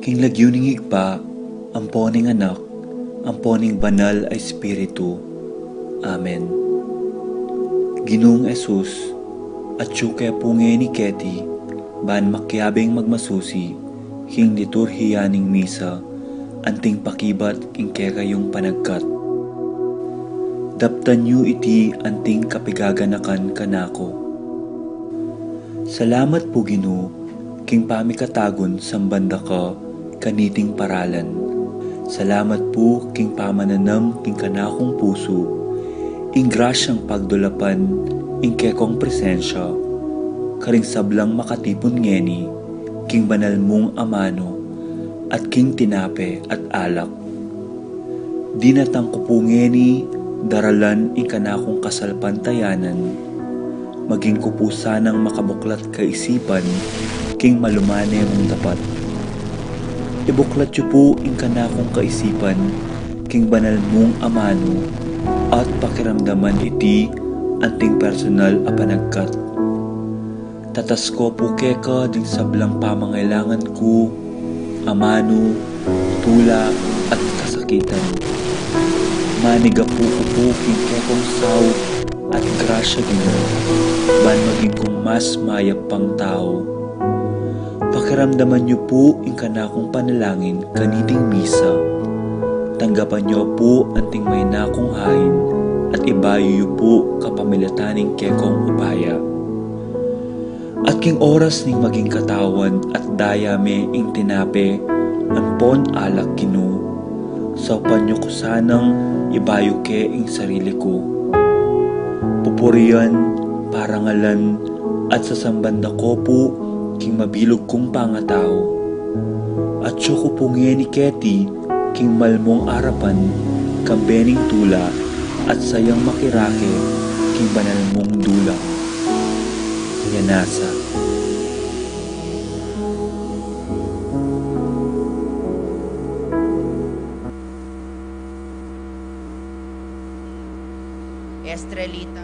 King lagyuning higpa, amponing anak, amponing banal ay espiritu. Amen. Ginoong Esus, at kaya punge ni Keti, ban makyabing magmasusi, king liturhiyaning misa, anting pakibat king kayong panagkat. Daptan yu iti anting kapigaganakan kanako. Salamat po Ginoo, king pamikatagon sambanda ka, kaniting paralan. Salamat po king pamananam king kanakong puso, ing grasyang pagdulapan, ing kekong presensya, karing sablang makatipon ngeni, king banal mong amano, at king tinape at alak. Dinatang ko po ngeni, daralan ing kanakong kasalpantayanan, maging ko po sanang makabuklat kaisipan, king malumane mong dapat. Ibuklat yu po ing kanakong kaisipan, king banal mong amano, at pakiramdaman iti anting personal a panagkat. Tatas ko po keka ding sablang pamangailangan ko, amano, tula at kasakitan. Maniga po ko po king kekong saw at grasya Ginoo, ban maging kong mas mayap pang tao. Pakiramdaman niyo po ing kanakong panalangin kaniting misa. Tanggapan niyo po anting may nakong hain at ibayo yu po kapamilataning kekong upaya. At king oras ning maging katawan at dayame ing tinape, anpon alak Ginoo. Saupan niyo ko sanang ibayo ke ing sarili ko. Pupurian, parangalan, at sasambanda ko po king mabilog kong pangatao. At siyo ko po ni Keti, king malmong arapan, kambening tula, at sayang makirake, king banal mong dulang. Yanasa. Estrelita.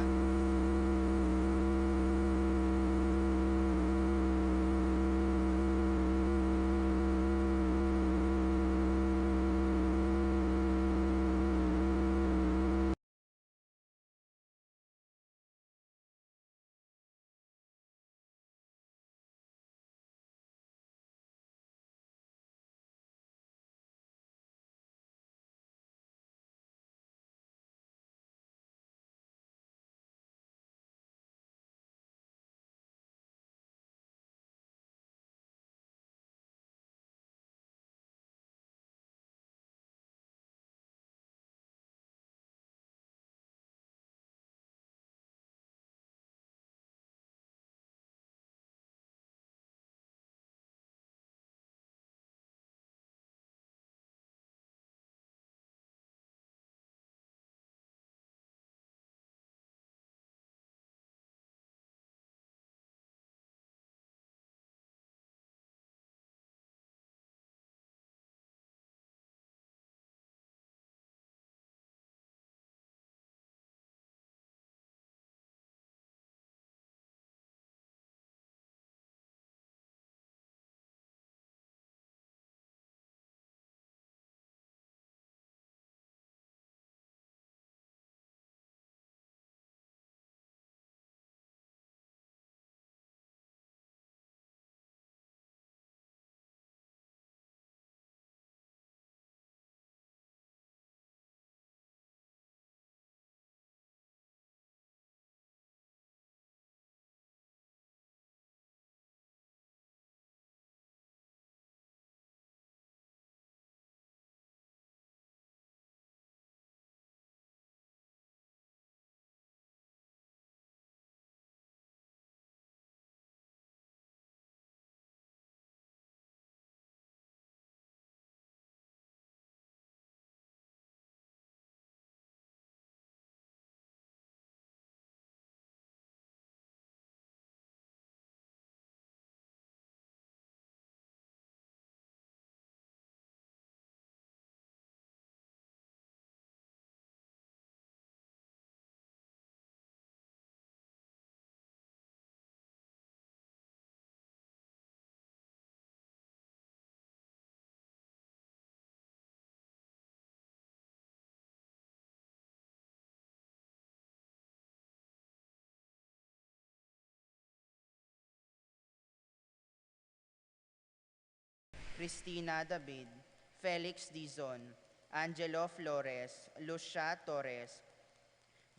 Cristina David, Felix Dizon, Angelo Flores, Lucia Torres,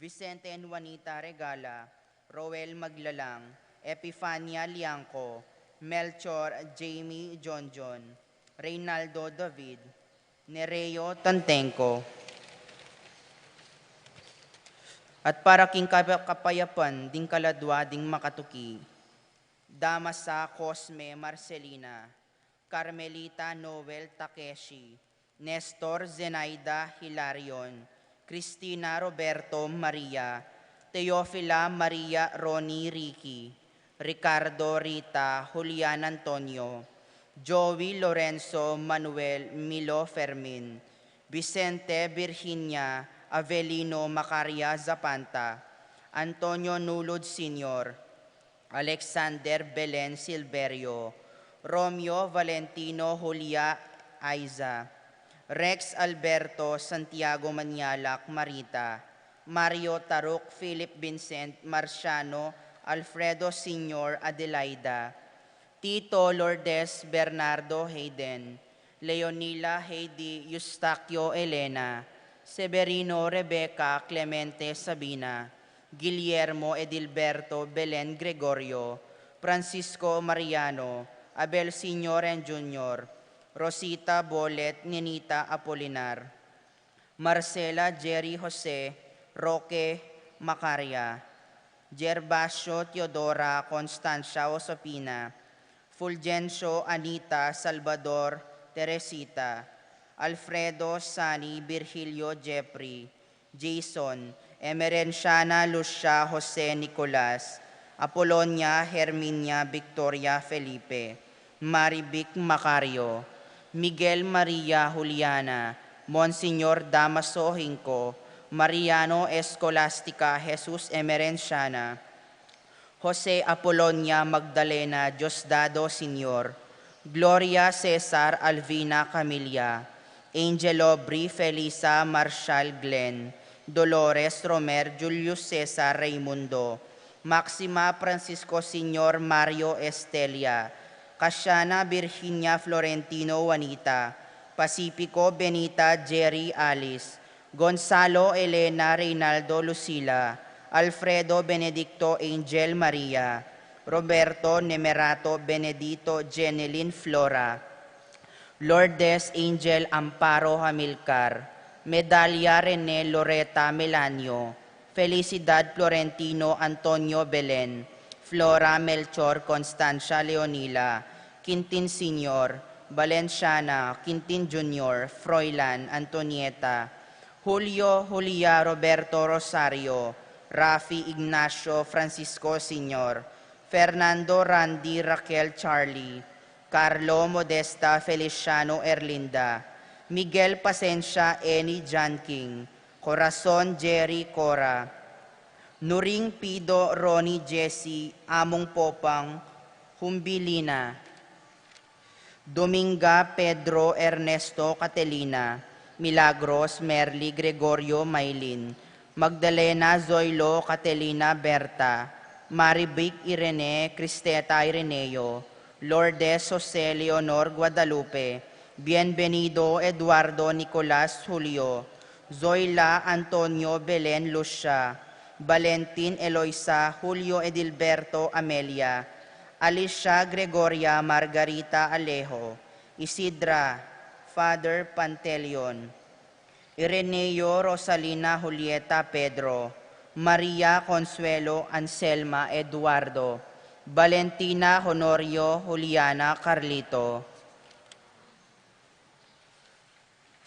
Vicente and Juanita Regala, Roel Maglalang, Epifania Liangco, Melchor Jamie Jonjon, Reynaldo David, Nereo Tantenco, at para king kapayapan ding kaladwa ding makatuki, Damasa Cosme Marcelina, Carmelita Noel Takeshi, Nestor Zenaida Hilarion, Cristina Roberto Maria, Teofila Maria Roni Ricky, Ricardo Rita Julian Antonio, Joey Lorenzo Manuel Milo Fermin, Vicente Virginia Avelino Macaria Zapanta, Antonio Nulod Sr., Alexander Belen Silverio, Romeo Valentino Julia Aiza, Rex Alberto Santiago Manialac Marita, Mario Taruk Philip Vincent Marciano Alfredo Sr. Adelaida, Tito Lourdes Bernardo Hayden, Leonila Heidi Eustaquio Elena, Severino Rebecca Clemente Sabina, Guillermo Edilberto Belen Gregorio, Francisco Mariano, Abel Sr. and Jr., Rosita Bolet Ninita Apolinar, Marcela Jerry Jose, Roque Macaria, Gervasio Teodora Constancia Osopina, Fulgencio Anita Salvador Teresita, Alfredo Sani Virgilio Jeffrey, Jason, Emerenciana Lucia Jose Nicolas, Apolonia Herminia Victoria Felipe, Marivic Macario, Miguel Maria Juliana, Monsignor Damaso Hinco, Mariano Escolastica Jesus Emerenciana, Jose Apolonia Magdalena Diosdado Sr., Gloria Cesar Alvina Camilla, Angelo Bri Felisa Marshall Glenn, Dolores Romer Julius Cesar Raimundo, Maxima Francisco Sr. Mario Estelia, Casiana Virginia Florentino Juanita, Pacifico Benita Jerry Alice, Gonzalo Elena Reynaldo Lucila, Alfredo Benedicto Angel Maria, Roberto Nemerato Benedito Jeneline Flora, Lourdes Angel Amparo Hamilcar, Medalya Rene Loreta Melanio, Felicidad Florentino Antonio Belen, Flora Melchor Constancia Leonila, Quintin Sr., Valenciana, Quintin Jr., Froilan Antonieta, Julio Julia Roberto Rosario, Rafi Ignacio Francisco Sr., Fernando Randy Raquel Charlie, Carlo Modesta Feliciano Erlinda, Miguel Pasencia Eni John King, Corazon Jerry Cora, Nuring Pido Ronnie Jesse Among Popang Humbilina, Dominga Pedro Ernesto Catelina, Milagros Merly Gregorio Maylin, Magdalena Zoilo Catelina Berta, Marivic Irene Cristeta Ireneo, Lourdes Jose Leonor Guadalupe, Bienvenido Eduardo Nicolas Julio, Zoila Antonio Belen Lucia, Valentin Eloisa Julio Edilberto Amelia, Alicia Gregoria Margarita Alejo, Isidra Father Panteleon, Ireneo Rosalina Julieta Pedro, Maria Consuelo Anselma Eduardo, Valentina Honorio Juliana Carlito,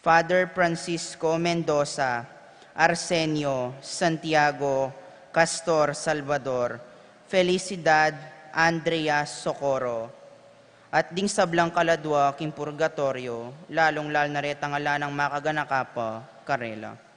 Father Francisco Mendoza, Arsenio Santiago Castor Salvador, Felicidad Andrea Socorro, at ding sablang kaladwa king purgatorio, lalong-lal na reta nga lanang makaganakapa, Karela.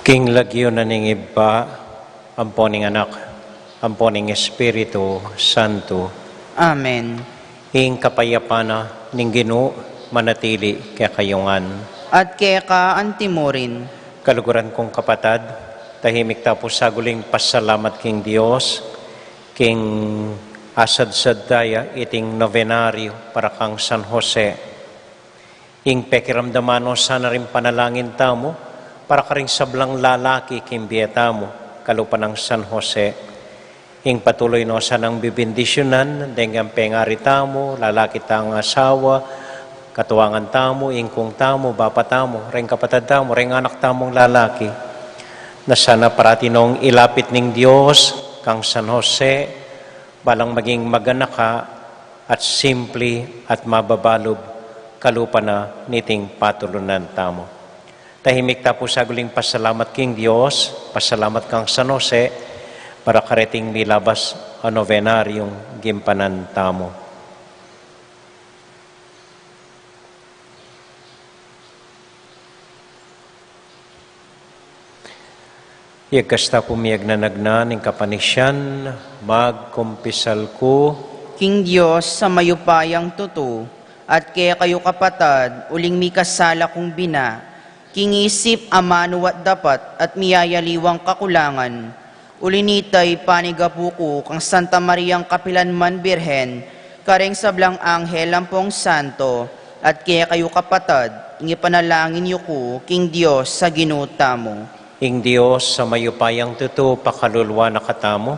King lagyo na ning iba, amponing anak, amponing Espiritu Santo, Amen. ing kapayapana ning Ginoo manatili kaya kayungan. At kaya ka antimurin, Kaluguran kong kapatad, tahimik tapos saguling pasalamat king Dios, king asad-sad daya iting novenaryo para kang San Jose. Ing pekiramdamano sana rin panalangin tamo, para ka rin sablang lalaki king biyeta mo, kalupan ng San Jose. Ing patuloy no sanang bibindisyonan, denggang pengari tamo, lalaki tang asawa, katuwangan tamo, ingkong tamo, bapa tamo, ring kapatid tamo, ring anak tamong lalaki, na sana parati nung ilapit ning Diyos, kang San Jose, balang maging maganak ka, at simple at mababalob, kalupa na niting patulunan tamo. Tahimik tapos saguling pasalamat king Diyos, pasalamat kang San Jose, para kareting milabas ang novenaryong gimpanan tamo. Iagkasta pumiyag na nagnan ng kapanisyan, magkumpisal ko. King Diyos sa mayupayang tuto, at kaya kayo kapatad, uling mi kasala kong bina, kingisip amanuwat dapat at miyayaliwang kakulangan, ulinitay panigapuko kang Santa Mariang Kapilanman Birhen, kareng sablang anghel ampong santo, at kaya kayo kapatad, ingipanalangin niyo ko, King Diyos sa ginuta mo. Ing Diyos sa mayupayang tuto, pakalulwa na katamo,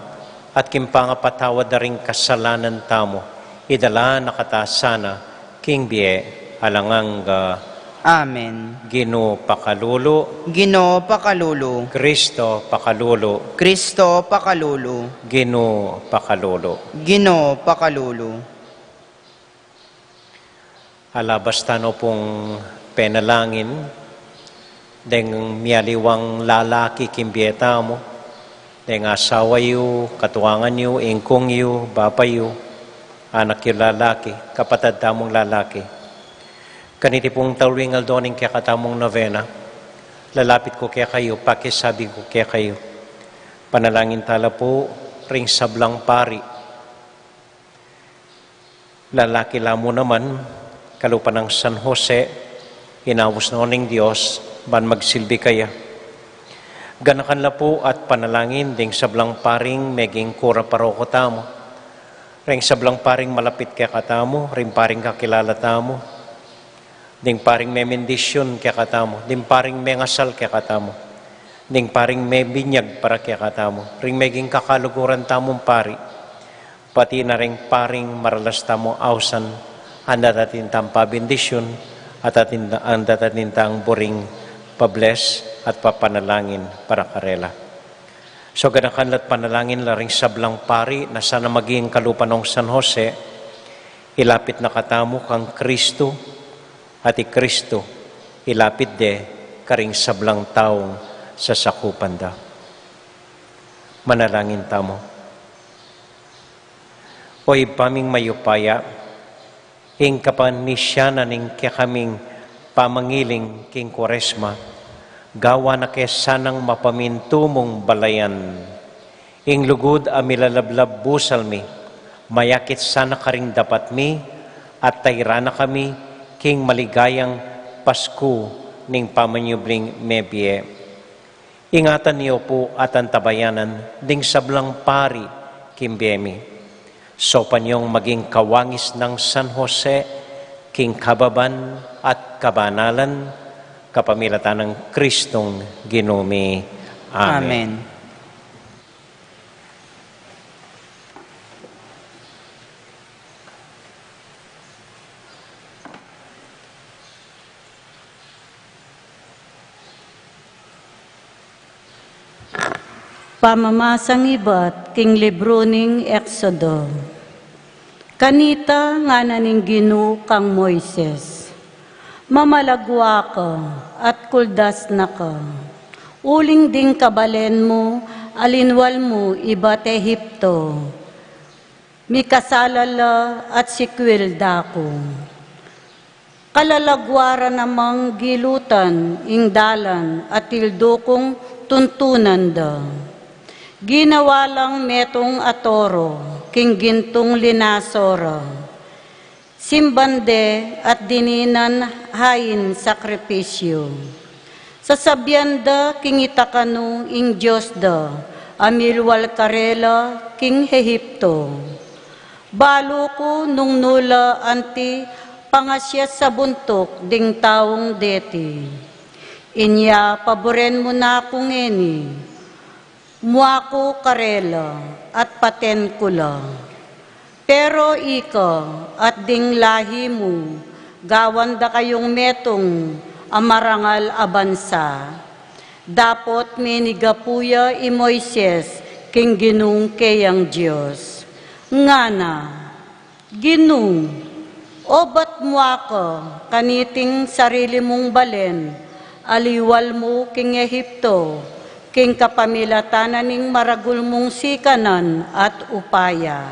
at kimpangapatawad na rin kasalanan tamo, idala na katasana, King Bie, alangang Amen. Ginoo pakalulo, Ginoo pakalulo, Kristo pakalulo, Kristo pakalulo, Ginoo pakalulo. Ginoo pakalulo. Alabas tano pong penalangin, deng miyaliwang lalaki kimbieta mo, deng asawa yu, katuwangan yu, ingkong yu, bapa yu, anak yu lalaki, kapatid tamong lalaki. Kaniti pong tawingal doning kaya katamong novena, lalapit ko kaya kayo, pakisabi ko kaya kayo, panalangin tala po, ring sablang pari. Lalaki lamo naman, kalupan ng San Jose, inawos noning Diyos, ban magsilbi kaya. Ganakan la po at panalangin, ding sablang paring meging kura paroko tamo, ring sablang paring malapit kaya katamo, ring paring kakilala tamo, ding paring may mendisyon kaya katamo, ding paring may ngasal kaya katamo, ding paring may binyag para kaya katamo, ring meging kakaluguran tamong pari, pati na ring paring maralas tamong ausan, anda tatin tampa bendisyon, at anda tatin tang buring pabless at papanalangin para karela. So ganakan lat panalangin la ring sablang pari na sana maging kalupan ng San Jose, ilapit na katamo kang Kristo, at Kristo, ilapit de karing sablang taong sa sakupan da. Manalangin tamo. Oy paming mayupaya, ing kapanisyanan ing kaming pamangiling king Kwaresma, gawa na kesanang mapamintumong balayan. Ing lugod amilalablab busalmi, mayakit sana karing dapat mi, at tayrana kami, king maligayang Pasko ning pamanyubling mebie. Ingatan niyo po at antabayanan ding sablang pari kimbemi. So panyong maging kawangis ng San Jose, king kababan at kabanalan, kapamilatan ng Kristong Ginumi. Amen. Amen. Pamamasang ibat king libro ning Exodo. Kanita nga naning Ginoo kang Moises. Mamalagwa ka at kuldas na ka. Uling ding kabalen mo, alinwal mo ibat Ehipto. Mikasalala at sikwil dako. Kalalagwara namang gilutan ing dalan at tildukong tuntunan da. Ginawa lang metong atoro, king gintong linasora. Simbande at dininan hain sakripisyo. Sasabyan da king itakano ing Diyos da, amilwal karela king Ehipto. Balo ko nung nula anti pangasya sa buntok ding taong deti. Inya paboren mo na akong eni. Muako karela at paten ko lang. Pero ika at ding lahi mo, gawan da kayong metong amarangal abansa. Dapot menigapuya i Moises king ginung kayang Diyos. Ngana, ginung, obat muaka kaniting sarili mong balen, aliwal mo king Ehipto, king kapamilatanan ning maragul mong sikanan at upaya.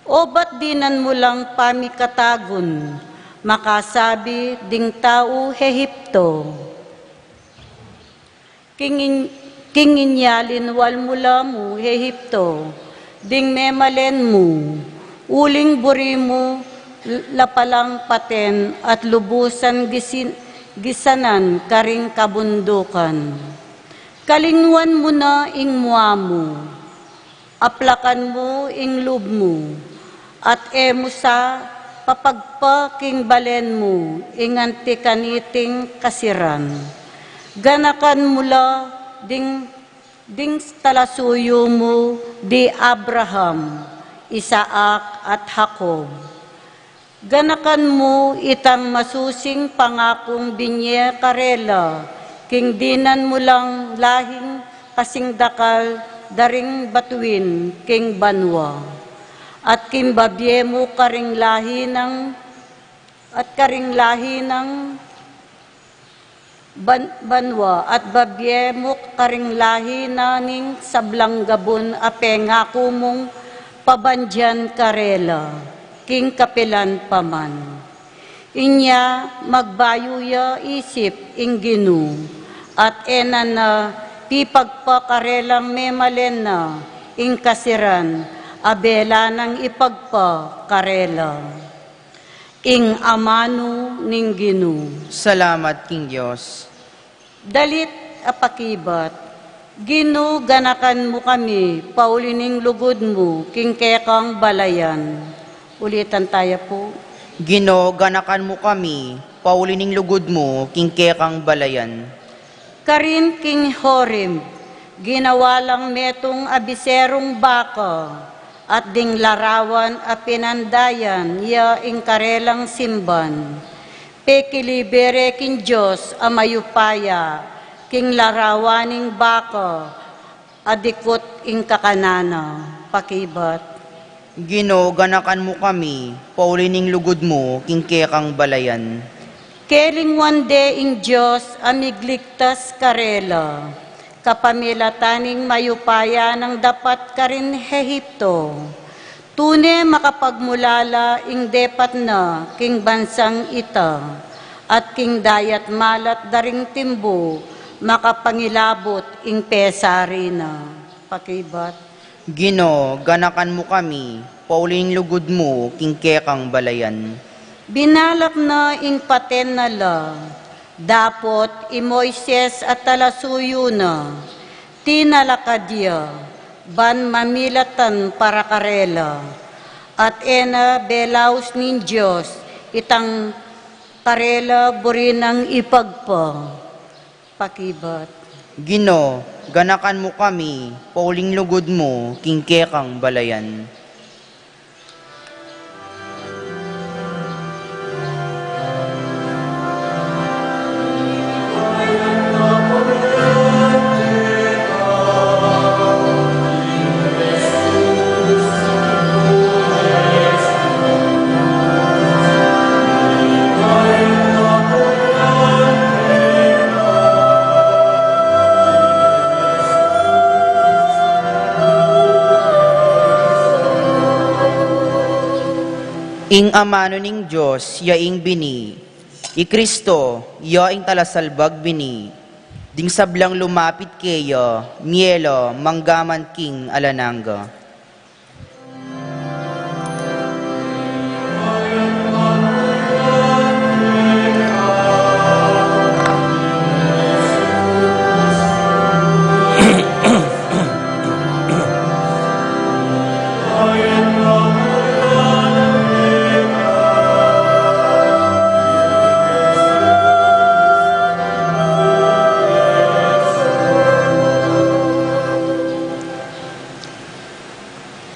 O ba't dinan mo lang pamikatagon, makasabi ding tao Ehipto. Kinginyalin wal mula mo Ehipto, ding memalen mo, uling buri mo lapalang paten at lubusan gisanan karing kabundukan. Kalingwan mo na ing mua mo, aplakan mo ing lub mo, at emo sa papagpaking balen mo, ing antikaniting kasiran. Ganakan mula ding talasuyo mo di Abraham, Isaak at Jacob. Ganakan mo itang masusing pangakong binye karela, king dinan mo lang lahing kasing dakal daring batuin king banwa. At king babye mo karing lahi ng banwa at babye mo karing lahi na ning sablang gabon apengako mong pabandyan karela king kapilan paman. Inya magbayuya isip ing ginu at ena na pipagpakarelang memalen na ing kasiran abela ng ipagpakarela. Ing amano ning ginu. Salamat king Diyos. Dalit apakibat, ginu ganakan mo kami, paulining lugod mo, king kekang balayan. Ulitan tayo po. Gino, ganakan mo kami, paulining lugod mo, king kekang balayan. Karin king Horeb, ginawa lang metong abiserong baka, at ding larawan a pinandayan, ya ing karelang simban. Pekilibere king Diyos a mayupaya, king larawaning baka, adikot ing kakanana, pakibat. Gino, ganakan mo kami, paulining lugod mo, king kekang balayan. Keling one day ing Diyos amigligtas karela, kapamilataning mayupaya ng dapat karin Ehipto. Tune makapagmulala ing depat na king bansang ita, at king dayat malat daring timbo, makapangilabot ing pesari na. Pakibat. Gino, ganakan mo kami, paulining lugod mo, king kekang balayan. Binalak na ing paten na la, dapot i Moises at talasuyo na, tinalakadya, ban mamilatan para karela, at ena belaus nin Diyos, itang karela burinang ipagpa. Pakibat. Gino, ganakan mo kami, pauling lugod mo, king kekang balayan. Ing amano ning Diyos, yaing bini. I Kristo, yaing talasalbag bini. Ding sablang lumapit kayo, mielo, manggaman king alananga.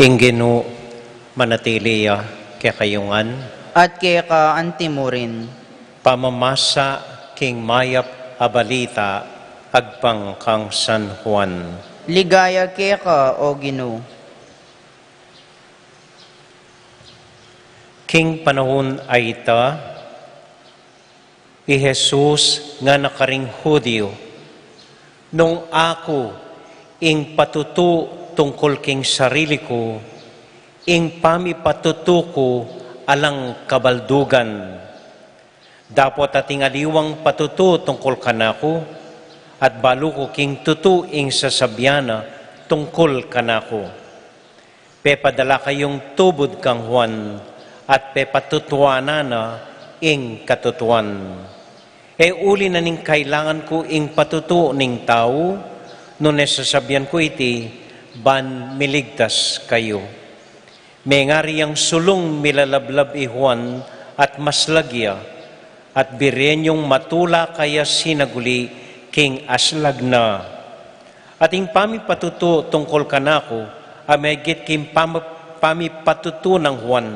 Ingenu manatili kaya kayungan, At kaya ka antimurin. pamamasa king mayap abalita, agpang kang San Juan. Ligaya kaya ka, o Ginoo. King panahon ay ita, i Jesus nga nakaring Hudyo, nung ako ing patutu tungkol king sarili ko, ing pamipatutu ko alang kabaldugan. Dapat ating aliwang patutu tungkol kanako, at balo ko king tutu ing sasabyana tungkol kanako. Pepadala kayong tubod kang Juan, at pepatutuanana ing katutuan. E uli na ning kailangan ko ing patutu ning tao, no nesasabyan ko iti, ban miligtas kayo. May ngari ang sulong milalablab i Juan at maslagya, at birenyong matula kaya sinaguli king aslag na. Ating pamipatuto tungkol kanako, amegit king pamipatuto ng Juan.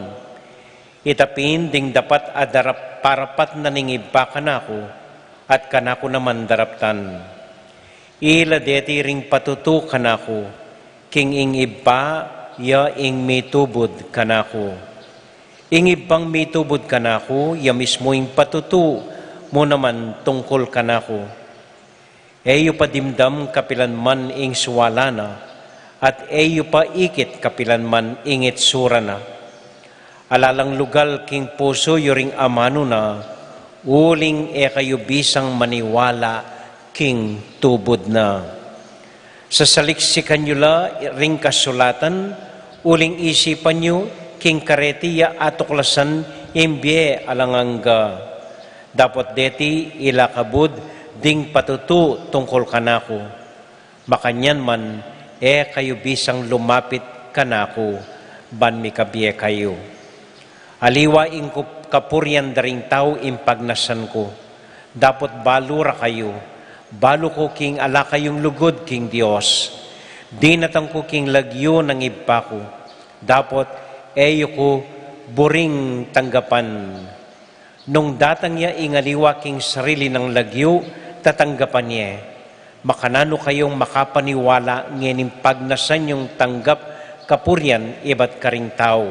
Itapin ding dapat adarap parapat na ningibba kanako, at kanako naman daraptan. Ila deti ring patuto kanako, king ing iba ya ing mitubod kanako. Ing ibang mitubod kanako, ya mismo ing patutu mo naman tungkol kanako. Eyo pa dimdam kapilanman ing suwalana, at eyo pa ikit kapilanman ingit surana. Alalang lugal king puso yoring amano na, uling kayo bisang maniwala king tubod na. Sa saliksikan nyo la ring kasulatan, uling isipan nyo, king karetiya atuklasan, imbye alangangga. Dapat deti ilakabud, ding patutu tungkol kanako. Makanyan man, kayo bisang lumapit kanako, ban mikabye kayo. Aliwa ing kapuryan daring tao impagnasan ko, dapat balura kayo. Balo ko king ala kayong lugod king Dios. Di natang ko king lagyo ng iba ko. Dapat eyo ko buring tanggapan. Nung datang niya ingaliwa king sarili ng lagyo, tatanggapan niya. Makanano kayong makapaniwala ngayon pagnasan yung tanggap kapuryan iba't karing tao.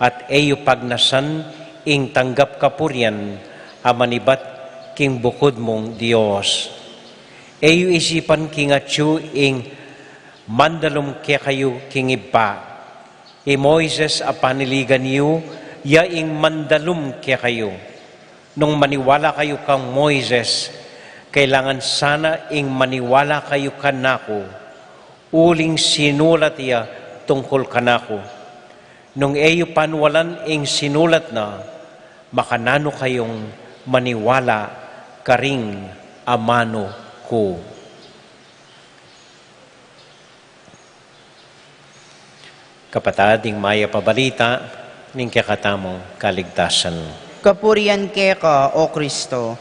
At eyo pagnasan ing tanggap kapuryan amanibat king bukod mong Dios. Eyo isipan king atyu ing mandalom kaya kayo king iba. E Moises apaniligan niyo, ya ing mandalom kaya kayo. Nung maniwala kayo kang Moises, kailangan sana ing maniwala kayo kanako, uling sinulat iya tungkol kanako. Nung eyo panwalan ing sinulat na, makanano kayong maniwala karing amano ko. Kapatading maya pabalita, ning kakatamong kaligtasan. Kapurian kaya ka, o Kristo.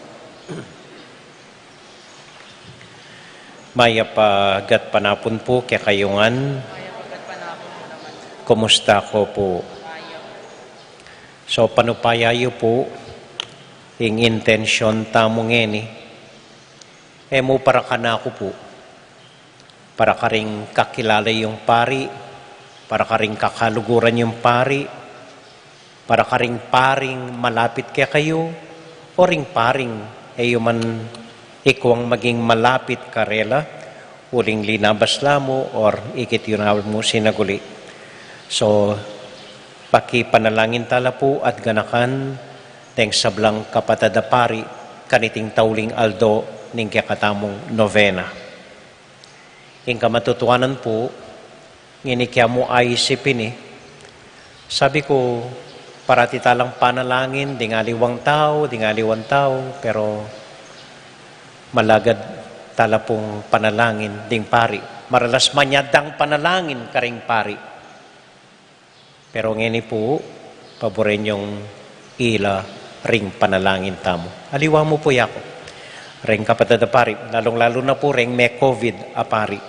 Maya pagat panapon po kaya kayungan. Kumusta ko po? So panupayayo po, ing intensyon tamong ngeni, mo para ka na ako po. Para ka rin kakilala yung pari, para ka rin kakaluguran yung pari, para ka rin paring malapit kaya kayo, o ring paring man ikwang maging malapit karela, uling linabas lamo, or ikit yun mo sinaguli. So, pakipanalangin tala po at ganakan, teng sablang kapatada pari, kaniting tauling Aldo, ning katamong novena. Ing kamatutuanan po, nginikya mo ay isipin Sabi ko, parati talang panalangin, dingaliwang tao, pero malagad tala pong panalangin, ding pari. Maralas manyadang panalangin karing pari. Pero ngini po, paborin yung ila ring panalangin tamo. Aliwa mo po yako. Ring kapatid a pari, lalong-lalo na po ring may COVID a pari.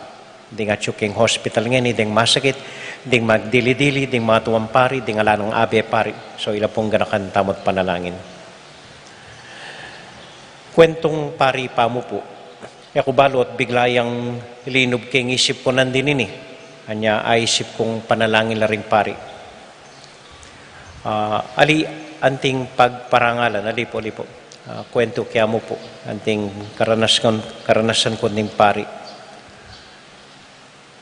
Ding atsuking hospital ngini, ding masakit, ding magdili-dili, ding matuwang pari, ding alanong abe pari. So ila pong ganakan tamot panalangin. Kwentong pari pa mo po. Ako balot, bigla yung linub king isip ko nandin Anya ay isip kong panalangin na ring pari. Ali, anting pagparangalan, alipo. Kwento kaya mo po. Anting karanasan ko ng pari.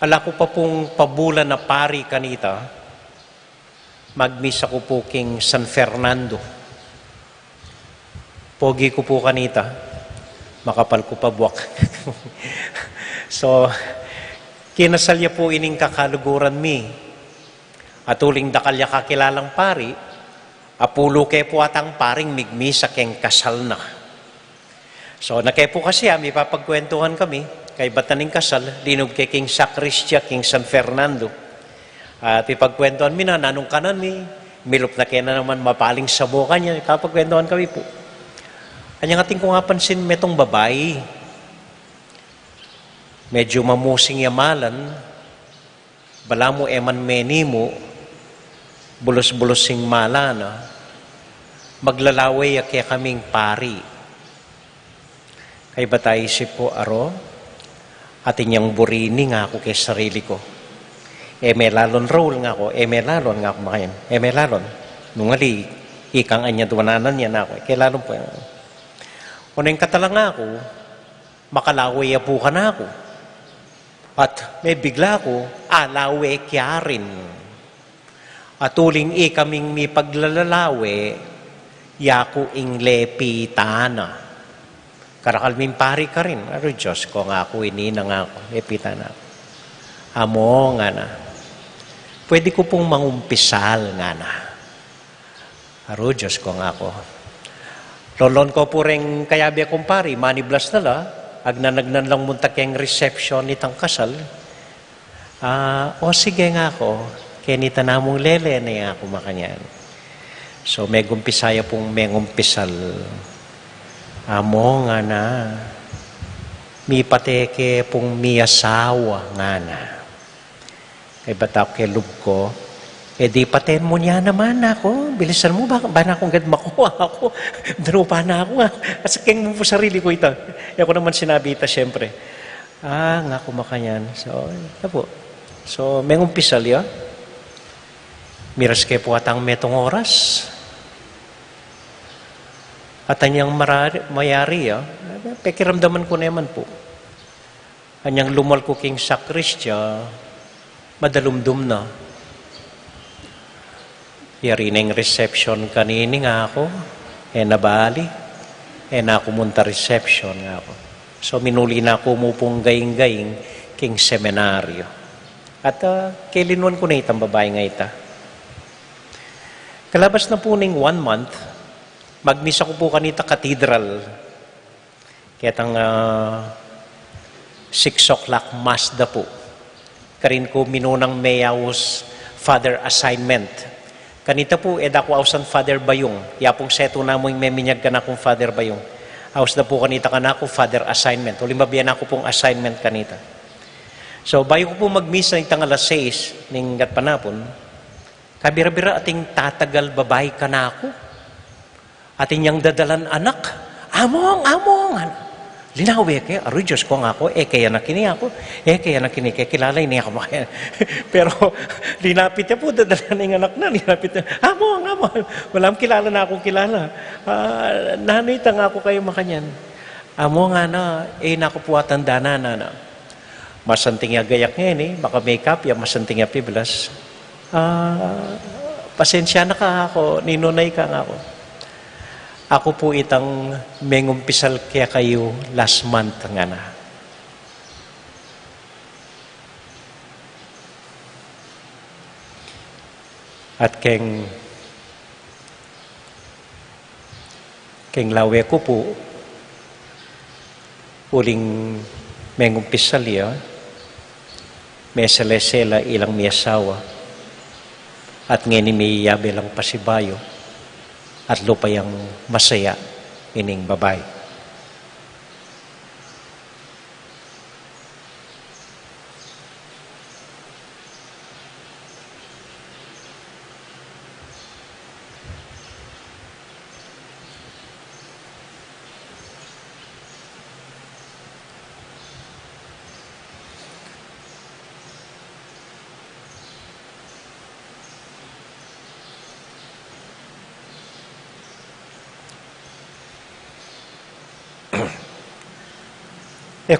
Ala ko pa pong pabulan na pari kanita, magmisa ko po king San Fernando. Pogi ko po kanita, makapal ko pa buwak. So, kinasalya po ining kakaluguran mi. At uling dakalya kakilalang pari, apulo kay po atang paring migmisa keng kasal na. So, nakepo kasi may papagkwentuhan kami, kay bataning kasal, linog kay King Sacristia, King San Fernando. At ipagkwentuhan mi na, nanong kanan mi, milop na kaya na naman mapaling sabo kanya, kapagkwentuhan kami po. Kanyang ating kung pansin, metong babae, medyo mamusing yamalan, bala mo eman meni mo, bulos-bulosing mala na, maglalaway kaya kaming pari. Kay batay isip po, aro, atin yung burini nga ako kay sarili ko. Melalon roll nga ako, melalon nga ako makayan. Melalon. Nung ali, ikang anya duwananan yan ako. Lalon po yan. Unang katalang ako, makalaway po ka na ako. At may bigla ko, alaway kya rin. At uling kaming may paglalalawe, yaku ing lepitana. Karakalmin pari ka rin. Aro Diyos ko nga ako, inina nga ako, lepitana. Amo nga na. Pwede ko pong mangumpisal nga na. Aro Diyos ko nga ako. Lolon ko po rin kayabi akong pari, maniblas na la, agnanagnan lang muntak yung reception nitang kasal. O sige nga ako, kenita namong lele na ako makanyan. So, may gumpisaya pong may gumpisal. Amo nga na, mi pateke pong mi asawa nga na. Kay batak kay lub ko, di paten mo niya naman ako. Bilisan mo, ba na akong gad makuha ako? Darupa na ako nga. Asaking mo po sarili ko ito. Ako naman sinabi ito, siyempre. Nga kumakanyan. So, ito po. So, may umpisal ya. Miras kayo po atang metong oras. At anyang mayari ya. Pekiramdaman ko naman po. Anyang lumal ko king Sacristia, madalumdum na. Yari na yung reception kanini nga ako. Nabali. Nakumunta reception nga ako. So, minuli na ako mo pong gaying-gaying king seminaryo. At kailinwan ko na itang babae nga ita. Kalabas na po ning 1 month, magmisa ko po kanita cathedral. Kaya tang 6 o'clock mass da po. Karin ko minunang mayawos father assignment. Kanita po, dako awsan Father Bayong. Yapong seto na mo yung meminyag ka na kong Father Bayong. Awas na po kanita ka na ako, Father assignment. Ulimbabiyan ako pong assignment kanita. So, bayo ko po mag-miss na itang alas 6 ning gatpanapon, kabira-bira ating tatagal babay ka na ako. Ating yang dadalan anak, among. Linawi kaya, aroy Diyos ko nga ako, kaya nakini ako, kaya nakini, kaya kilalay niya ako makaya. Pero, linapit niya po, dadalan ng anak na, linapit niya, among. Walang kilala na akong kilala. Nanita nga ako kayo makanyan. Amo nga na, nakupuatan dana na. Masanting ya gayak ngayon baka makeup, masanting ya piblas. Pasensya na ka ako, ninunay ka nga ako. Ako po itang mengumpisal kaya kayo last month nga na. At keng lawe ko po, uling mengumpisal ya, may selesela ilang may asawa, at ngayon may yabe lang pasibayo, at lupayang masaya ining babae.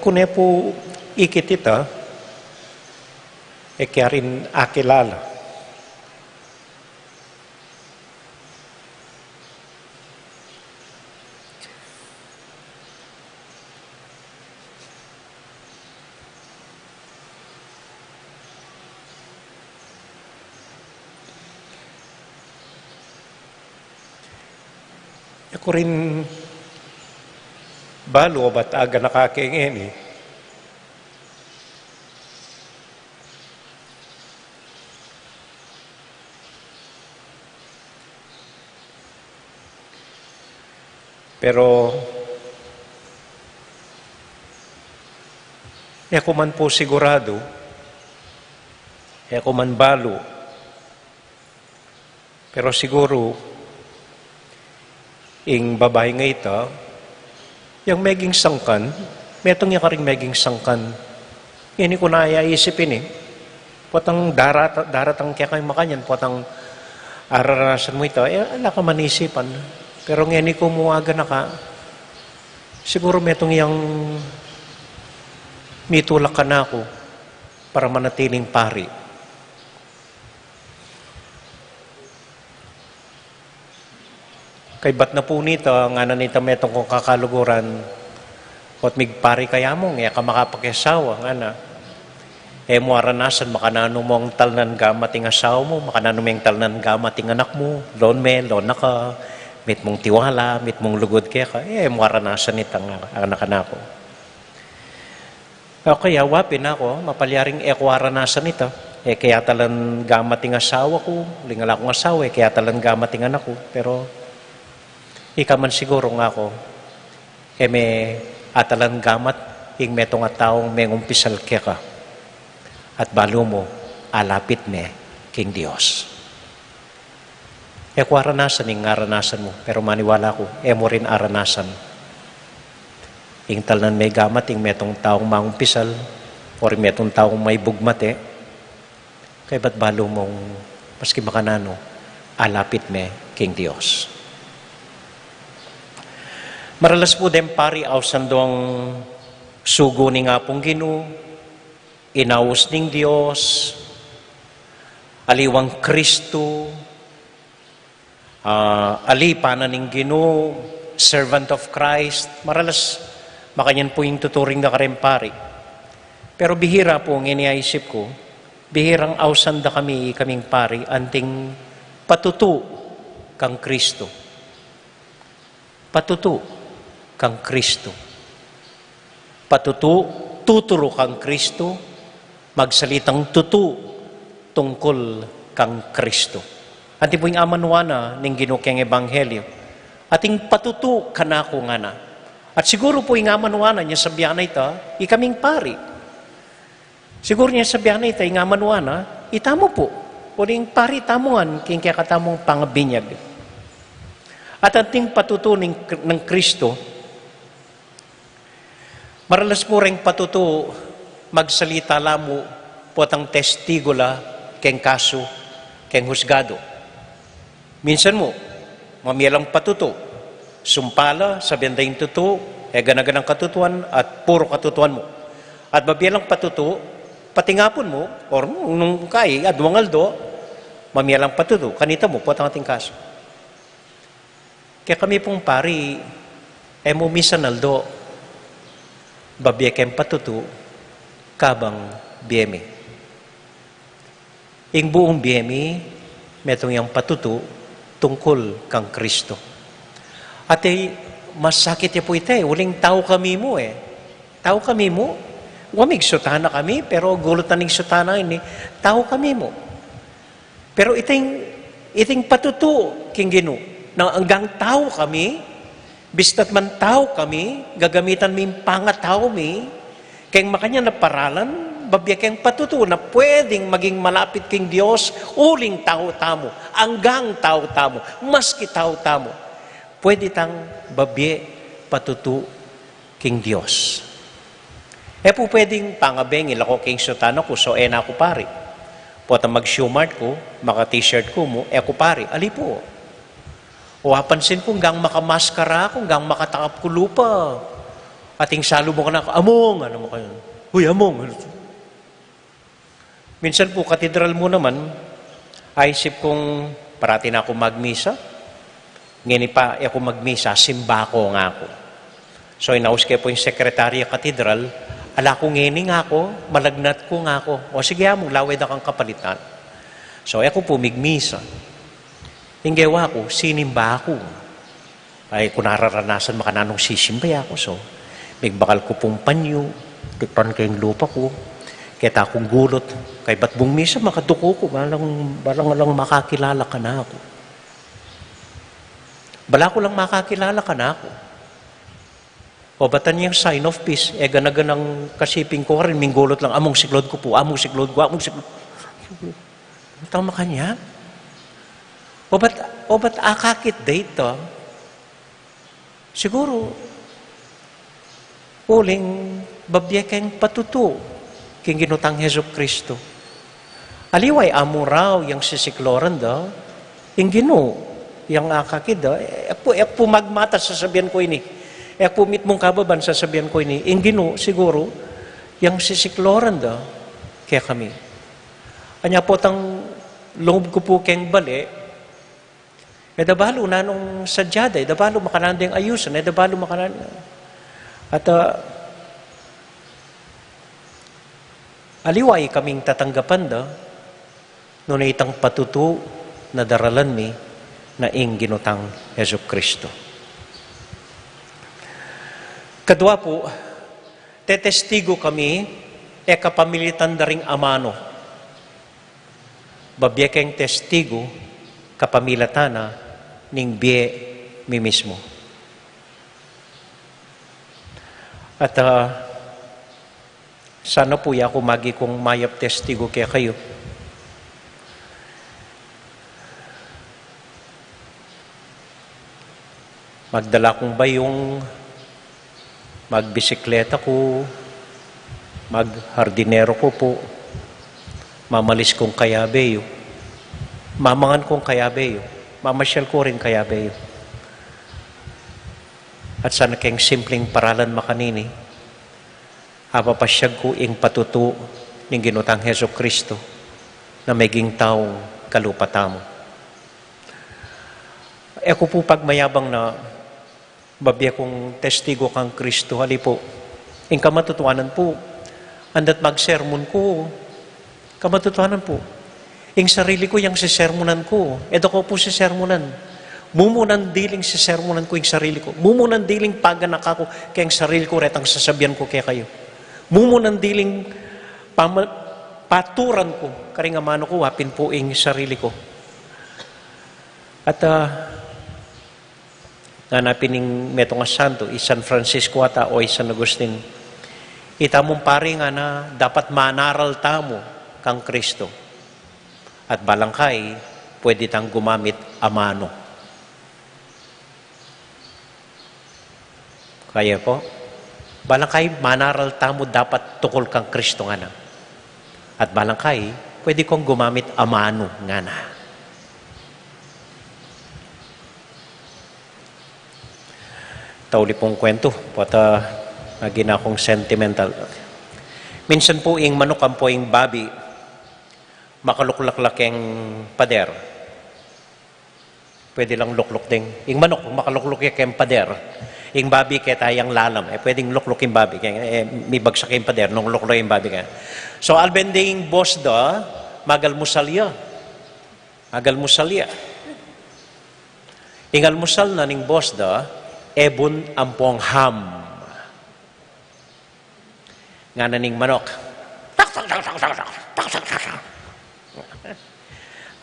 Kung po ikitita, kaya rin akilala. Ako rin balo ba't aga nakakingin eh. Pero ako man po sigurado, ako man balo, pero siguro ing babae nga ito, yung meging sangkan, metong yung karing meging sangkan, ini ko na isipin eh. Potang daratang kaya kayo makanyan, potang ararasan mo ito, ala ka manisipan. Pero ngayon ko muwaga na ka, siguro metong yung mitulak ka na ako para manatiling pari. Kay ba't na po nito, nga na nito metong kong kakaluguran, at migpari kaya mo, nga ka makapagyasawa, nga na. Mo aranasan, makanano mo ang talnan gamating asawa mo, makanano mo ang talnan gamating anak mo, lon na ka, mit mong tiwala, mit mong lugod kaya ka, mo aranasan itang anak ko. Kaya wapin ako, mapalyaring ko aranasan ito, kaya talan gamating asawa ko, lingala kong asawa, kaya talan gamating anak ko, pero ika man siguro nga ako, may atalan gamat, ing metong at taong may umpisal kaya ka, at balo mo, alapit me, king Diyos. Ko aranasan, ing aranasan mo, pero maniwala ko, mo rin aranasan. Ing talan may gamat, ing metong taong maumpisal, or metong taong may bugmate, kaya ba't balo mong, maski makanano, alapit me, king Diyos. Maralas po dem pari awsandong sugo ni nga pong Ginoo, inaus ning Dios, aliwang Kristo, alipanan ning Ginoo, servant of Christ. Maralas makanyan po yung tuturing na karen pari. Pero bihira po ang iniisip ko, bihirang awsanda kaming pari, anting patutu kang Kristo. Patutu kang Kristo. Tuturo kang Kristo, magsalitang tutu tungkol kang Kristo. Anti po yung amanuana ning ginukyang ebanghelyo. Ating patutu kanako nga na. At siguro po yung amanuana niya sabihan na ito, ikaming pari. Siguro niya sabihan na ito, yung amanuana, itamo po. O yung pari tamuan, king kaya katamong pangabinyag. At ating patutu ng Kristo, maralas po rin patuto magsalita lamo po tang testigula keng kaso, keng husgado. Minsan mo, mamiyalang patuto, sumpala, sabihan tayong tuto, ganaganang katutuan at puro katutuan mo. At mabiyalang patuto, patingapon mo, or nung kaya, adwangaldo, mamiyalang patuto, kanita mo po tang ating kaso. Kaya kami pong pari, emo misanaldo, babyekem patutu, kabang biyemi. Ing buong biyemi, metong yung patutu, tungkol kang Kristo. At masakit ya po ito uling tao kami mo Tao kami mo. Wamig sutana kami, pero gulot na ning sutana ini, tao kami mo. Pero iting patutu, king gino, na hanggang tao kami, bistat man tao kami, gagamitan mi pangatao mi, kaya makanya na paralan, babya kayang patutu na pwedeng maging malapit king Diyos, uling tao-tamo, hanggang tao-tamo, maski tao-tamo, pwede tang babye patutu king Diyos. Po pwedeng pangabengil ako king sutana ko, so na ako pari. Pota mag-shoemart ko, maka-t-shirt ko mo, ako pari, ali po. O hapansin ko, hanggang makamaskara ako, hanggang makatakap ko lupa. Ating salubong ka na ako, among, ano mo kayo? Uy, among. Minsan po, katedral mo naman, isip kong parati na ako magmisa. Ngayon pa ako magmisa, simba ko nga ako. So, inaus kayo po yung sekretarya katedral, ala ko ngini nga ako, malagnat ko nga ako. O sige among, laway na kang kapalitan. So, ako po migmisa. Hinggawa ko, sinimba ako. Ay, kung nararanasan makananong sisimbay ako. So, migbakal ko pong panyo, tipan kayong lupa ko, kaya akong gulot. Kaya ba't bung misa, makaduko ko, balang makakilala ka na ako. Bala ko lang makakilala ka na ako. O batan niyang sign of peace, ganaganang kasiping ko rin, minggulot lang, among siklod ko po, among siklod ko, among siklod. Tama ka niya? O ba't akakit dito? Siguro, uling babyekeng patutu, king ginutang Heso Kristo. Aliway, amo raw, yung sisikloran daw, yung ginu, yung akakit daw, pumagmata sasabihan ko ini. Pumit mong kababan, sasabihan ko ini, yung ginu, siguro, yung sisikloran daw, kaya kami. Anya po tang loob ko po keng bali, dabalo na nung sadyada, dabalo makanandang ayusan, dabalo makanandang. At aliway kaming tatanggapan da, nung itang patutu na daralan mi na ing ginutang Heso Kristo. Kadwa po, tetestigo kami, kapamilitan daring amano. Babyekeng testigo, kapamilatana, ning biye mi mismo. At sana po ako magi kong mayap testigo kaya kayo. Magdala kong bayong, magbisikleta ko, maghardinero ko po, mamalis kong kayabeyo, mamangan kong kayabeyo, mamasyal ko rin kayabeyo. At sana keng simpleng paralan makanini, apapasyag ko ing patutu ng ginutang Heso Kristo na maging taong kalupatamo. Ako po pagmayabang na babya kong testigo kang Kristo, hali po, ing kamatutuanan po, andat magsermon ko, kamatutuanan po, ing sarili ko yung sisermonan ko, edo ko po sisermonan, mumunan diling sisermonan ko yung sarili ko, mumunan diling paganak ako, kaya yung sarili ko, retang sasabihan ko kaya kayo, mumunan diling paturan ko, karingamano ko, wapin po ing sarili ko. At nanapin ng metong santo, San Francisco ata o San Agustin, itamong pari nga na dapat manaral tamo kang Kristo. At balangkay, pwede tang gumamit amano. Kaya po, balangkay, manaral tamo dapat tukol kang Kristo nga na. At balangkay, pwede kong gumamit amano nga na. Tauli pong kwento, pata naging akong sentimental. Minsan po ing manukam po ing babi, makaluklaklakeng pader. Pwede lang lukluk ding. Yung manok, kung makalukluk yung pader, yung babi kaya tayang lalam, pwedeng lukluk yung babi. Kaya may bagsak yung pader, nung lukluk yung babi kaya. So, albending boss da, magal musalya. Magal musalya. Ingal musal na ning boss da, ebon ampong ham. Nga na ning manok.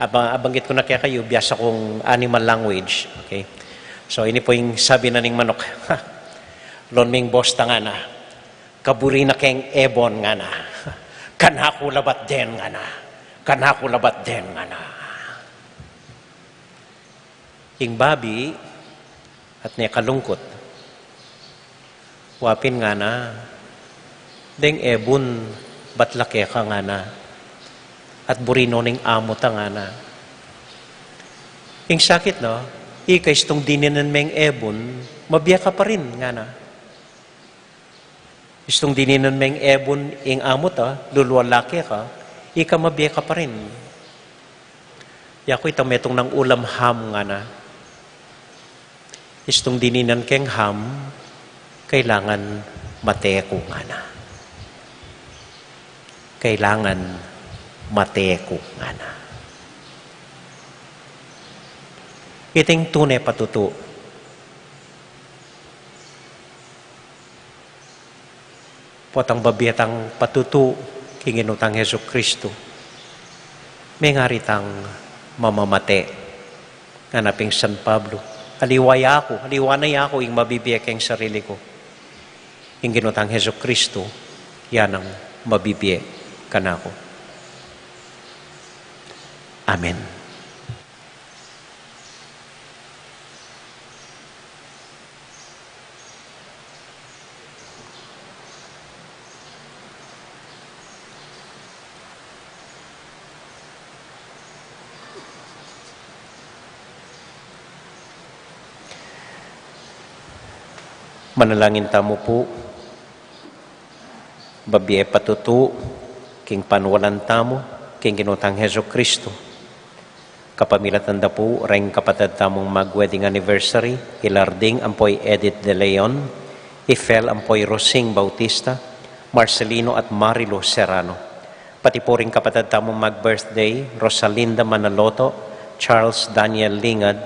Abanggit ko na kaya kayo, biyasa kong animal language. Okay? So, ini po yung sabi na ning manok. Lonming boss ta nga na. Kaburi na keng ebon nga na. Kanhaku labat den nga na. Kanhaku labat den nga na. Ing babi at niya kalungkot. Wapin nga na. Deng ebon batlake ka nga na. At burino ning amo ta nga na. Ing sakit no, ikais tong dininan meng ebon, mabiya ka pa rin nga na. Istong dininan meng ebon ing amo ta, luluwalaki ka, ika mabiya ka pa rin. Yako itametong ng ulam ham nga na. Istong dininan keng ham, kailangan mateko nga na. Kailangan mateko nga na. Iting tunay patuto. Potang babiyatang patuto kinginutang Heso Kristo. May ngaritang mamamate. Hanaping San Pablo. Aliwanay ako yung mabibiyek ang sarili ko. Yung ginutang Heso Kristo, yan ang mabibiyek kanako. Amen. Manalangin tamo po, babiye patutu, king panwalan tamo, king ginutang Heso Kristo. Kapamilatan da po, ring kapatid tamong mag-wedding anniversary, ilarding ampoy Edith De Leon, Ifel ampoy Rosing Bautista, Marcelino at Marilo Serrano. Pati po ring kapatid tamong mag-birthday, Rosalinda Manaloto, Charles Daniel Lingad,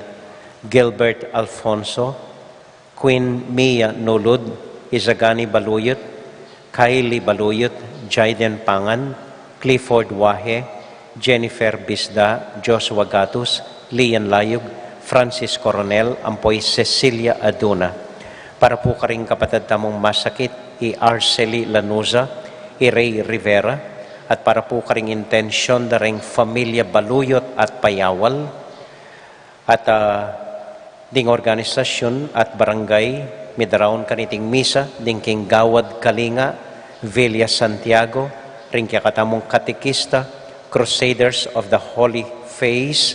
Gilbert Alfonso, Queen Mia Nulud, Izagani Baluyot, Kylie Baluyot, Jaiden Pangan, Clifford Wahe, Jennifer Bisda, Joshua Gatus, Lian Layug, Francis Coronel, ampoy Cecilia Aduna. Para po karing kapatid tamong masakit, i-Arceli Lanuza, i-Ray Rivera, at para po karing intensyon na ring Familia Baluyot at Payawal, at ding organisasyon at barangay, midaraon kaniting misa, ding king Gawad Kalinga, Villa Santiago, ring katamong katikista, Crusaders of the Holy Face,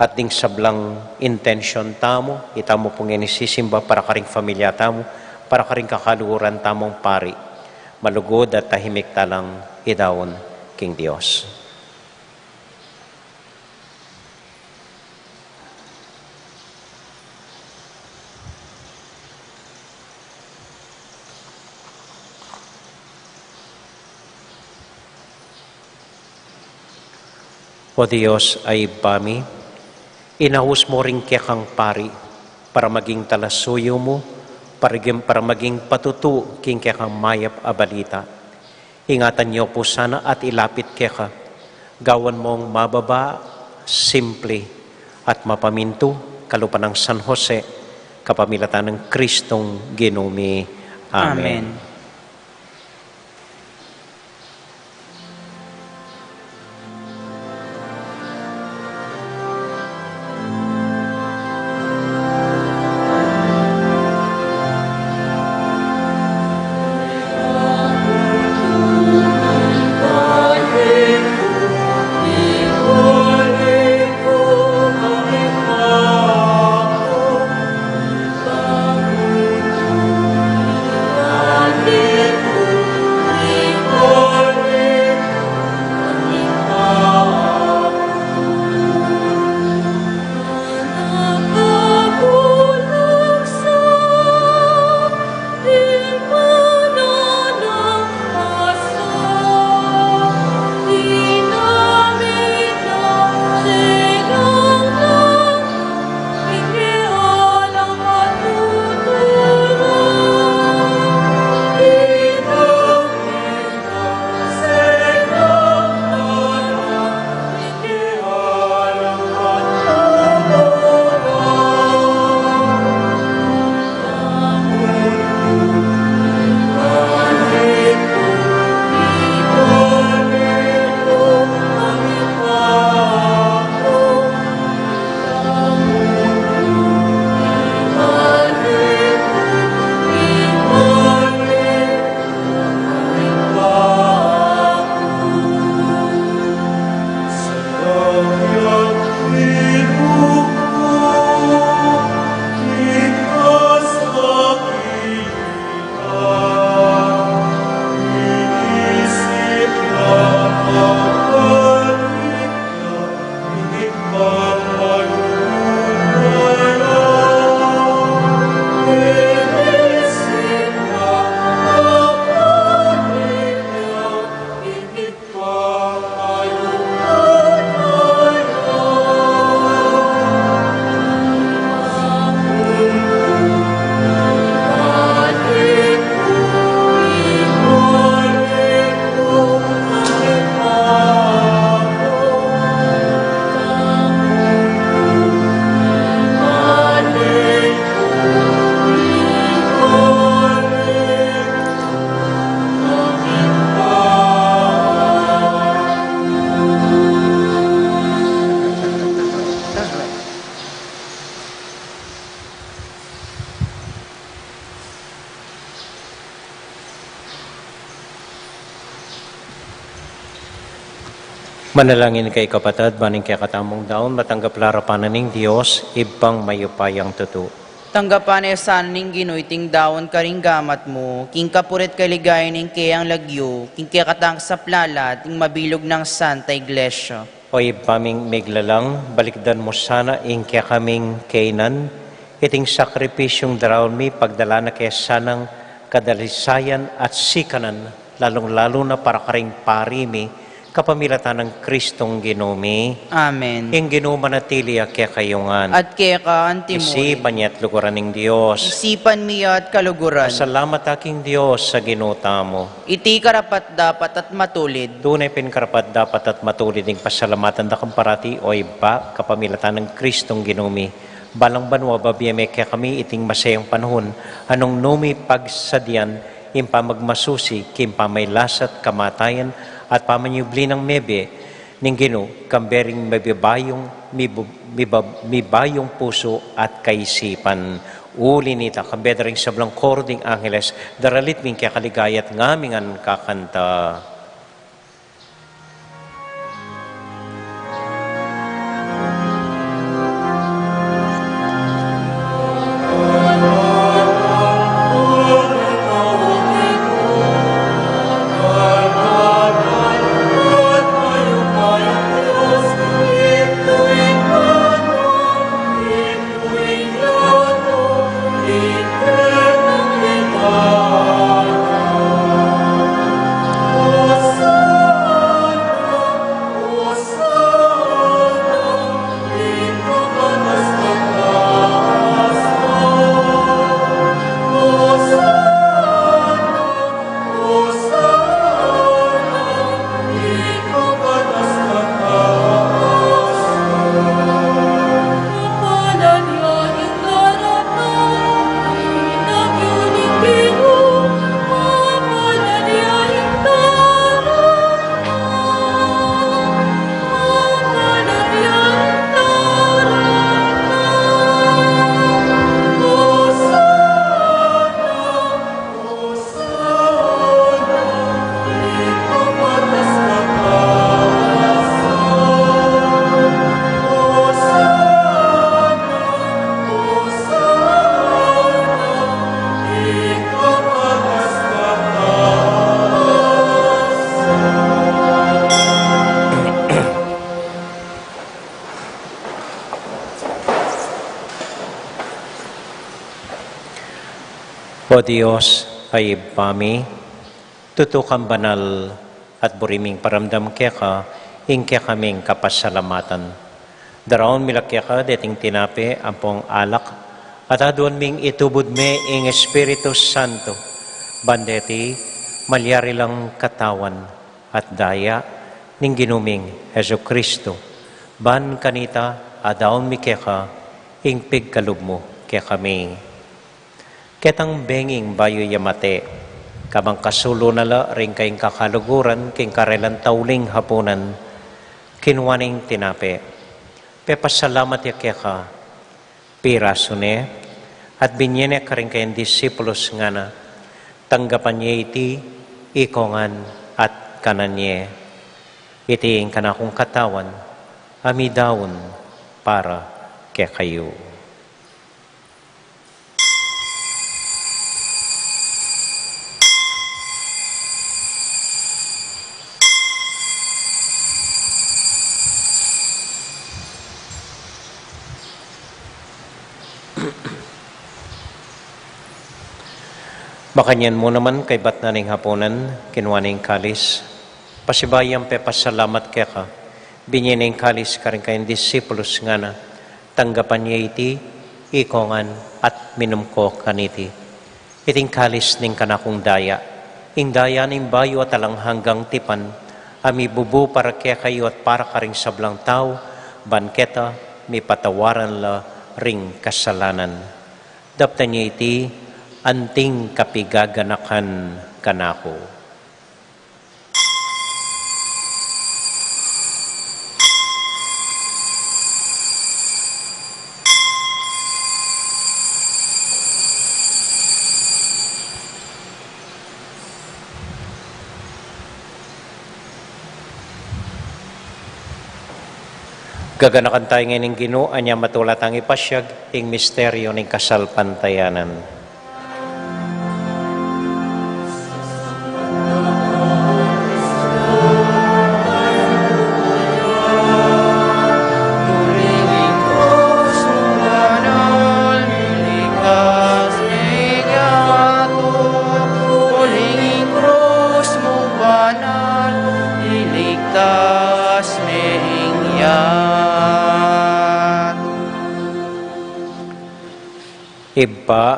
at ding sablang intention tamo, itamo pong inisisimba para karing familia tamo, para karing kakaluhuran tamong pari, malugod at tahimik talang idawon king Dios. O Diyos ay bami, inahus mo rin kaya kang pari para maging talasuyo mo, para maging patutu king kaya kang mayap abalita. Ingatan niyo po sana at ilapit kaya ka. Gawan mong mababa, simple at mapaminto, kalupan ng San Jose, kapamilatan ng Kristong Ginumi. Amen. Amen. Amen. Manalangin kay kapatid, baning kay katamong daon, matanggap larapanan ng Diyos, ibang mayupayang tuto. Tanggapan ay sana ning Ginoy ting dawon karing gamat mo, king kapurit kaligay ning kayang lagyo, king kakatang sa plala, ting mabilog ng Santa Iglesia. O ibaming miglalang, balikdan mo sana ing kaya kaming kainan, iting sakripisyong darawon mi pagdala na kaya sanang kadalisayan at sikanan, lalong-lalo na para karing parimi, kapamilatan ng Kristong Ginumi. Amen. Ing ginumanatili kaya kayungan. At kaya ka antimoy, Isipan niya at luguran ng Diyos. isipan miya at kaluguran, Salamat aking Diyos sa ginuta mo. iti karapat dapat at matulid, Dunay pinkarapat dapat at matulid ng pasalamatan da kamparati o iba kapamilatan ng Kristong Ginumi. Balang banwa babiyame kaya kami iting masayang panahon, anong numi pagsadyan, impa magmasusi, kimpa may lasat kamatayan, at pamanyubli ng mebe, ning Gino, kambering mibayong puso at kaisipan. Uli nita, kambedering sablang koro ding Angeles, daralit ming kaya kaligayat ngamingan kakanta. O Diyos, ay pami, tutukang banal at buriming paramdam kaya ka, ing kaya kaming kapasalamatan. Daraon milakya ka, deting tinape, ampong alak, at aduan ming itubod me ing Espiritu Santo, bandeti, malyari lang katawan, at daya, ning ginuming Heso Kristo, ban kanita, adaon mi kaya ka, ing pigkalub mo kaya kami. Ketang benging bayo yamate, kabang kasulo nala ring kayong kakaluguran, king karelan tauling hapunan, kinwaning tinape. Pepasalamat ya kaya ka, pirasone, at binyene ka rin kayong disipulos nga na, tanggapan niya iti, ikongan at kananye. Iti ang kanakong katawan, amidawon para kaya kayo. Makanyan mo naman kay bat na ning hapunan, kinwaning kalis. Pasibayang pepasalamat kaya ka, binyaning kalis ka rin kayong disipulos nga na, tanggapan niya iti, ikongan at minum ko kaniti. Iting kalis ning kanakong daya, ing daya ning bayo at alang hanggang tipan, ami bubu para kaya kayo at para ka ring sablang tao, banketa, mi patawaran la ring kasalanan. Dapta niya iti, anting kapigaganakan kanako. Gaganakan tayo ngayon ng Ginoo, anya matulat ang ipasyag, ing misteryo ng kasalpantayanan. Iba,